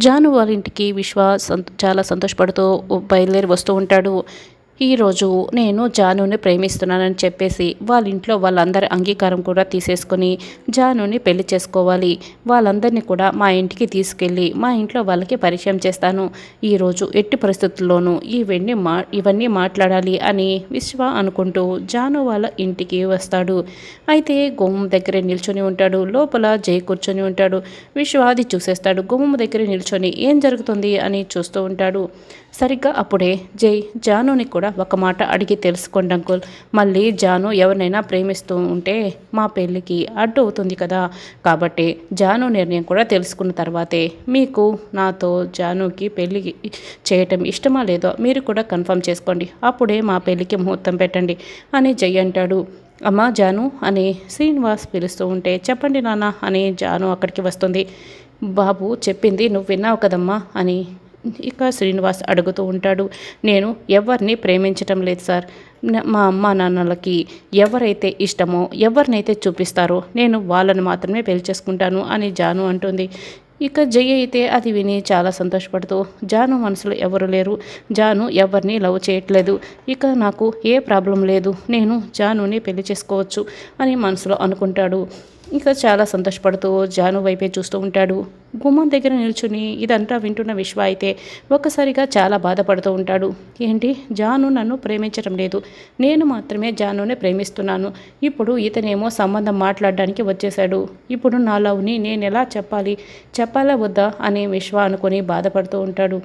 జాను వాళ్ళ ఇంటికి విశ్వ చాలా సంతోషపడుతూ బయలుదేరి వస్తూ ఉంటాడు. ఈరోజు నేను జానుని ప్రేమిస్తున్నానని చెప్పేసి వాళ్ళ ఇంట్లో వాళ్ళందరి అంగీకారం కూడా తీసేసుకొని జానుని పెళ్లి చేసుకోవాలి. వాళ్ళందరినీ కూడా మా ఇంటికి తీసుకెళ్ళి మా ఇంట్లో వాళ్ళకి పరిచయం చేస్తాను. ఈరోజు ఎట్టి పరిస్థితుల్లోనూ ఇవన్నీ మాట్లాడాలి అని విశ్వ అనుకుంటూ జాను వాళ్ళ ఇంటికి వస్తాడు. అయితే గుమ్మం దగ్గరే నిల్చొని ఉంటాడు. లోపల జై కూర్చొని ఉంటాడు. విశ్వ అది చూసేస్తాడు. గుమ్మం దగ్గర నిల్చొని ఏం జరుగుతుంది అని చూస్తూ ఉంటాడు. సరిగ్గా అప్పుడే జై జానుని కూడా ఒక మాట అడిగి తెలుసుకోండి అంకుల్. మళ్ళీ జాను ఎవరినైనా ప్రేమిస్తూ ఉంటే మా పెళ్ళికి అడ్డు అవుతుంది కదా. కాబట్టి జాను నిర్ణయం కూడా తెలుసుకున్న తర్వాతే మీకు నాతో జానుకి పెళ్ళి చేయటం ఇష్టమా లేదో మీరు కూడా కన్ఫర్మ్ చేసుకోండి. అప్పుడే మా పెళ్ళికి ముహూర్తం పెట్టండి అని జై అంటాడు. అమ్మ జాను అని శ్రీనివాస్ పిలుస్తూ ఉంటే చెప్పండి నాన్న అని జాను అక్కడికి వస్తుంది. బాబు చెప్పింది నువ్వు విన్నావు కదమ్మా అని ఇక శ్రీనివాస్ అడుగుతూ ఉంటాడు. నేను ఎవరిని ప్రేమించటం లేదు సార్. మా అమ్మ నాన్నలకి ఎవరైతే ఇష్టమో ఎవరినైతే చూపిస్తారో నేను వాళ్ళని మాత్రమే పెళ్లి చేసుకుంటాను అని జాను అంటుంది. ఇక జయ అయితే అది విని చాలా సంతోషపడుతూ జాను మనసులో ఎవరు లేరు, జాను ఎవరిని లవ్ చేయట్లేదు, ఇక నాకు ఏ ప్రాబ్లం లేదు, నేను జానుని పెళ్లి చేసుకోవచ్చు అని మనసులో అనుకుంటాడు. ఇక చాలా సంతోషపడుతూ జాను వైపే చూస్తూ ఉంటాడు. గుమ్మం దగ్గర నిల్చుని ఇదంతా వింటున్న విశ్వ అయితే ఒక్కసారిగా చాలా బాధపడుతూ ఉంటాడు. ఏంటి జాను నన్ను ప్రేమించడం లేదు, నేను మాత్రమే జానుని ప్రేమిస్తున్నాను. ఇప్పుడు ఇతనేమో సంబంధం మాట్లాడడానికి వచ్చేశాడు. ఇప్పుడు నా లవ్ని నేను ఎలా చెప్పాలా వద్దా అని విశ్వ అనుకొని బాధపడుతూ ఉంటాడు.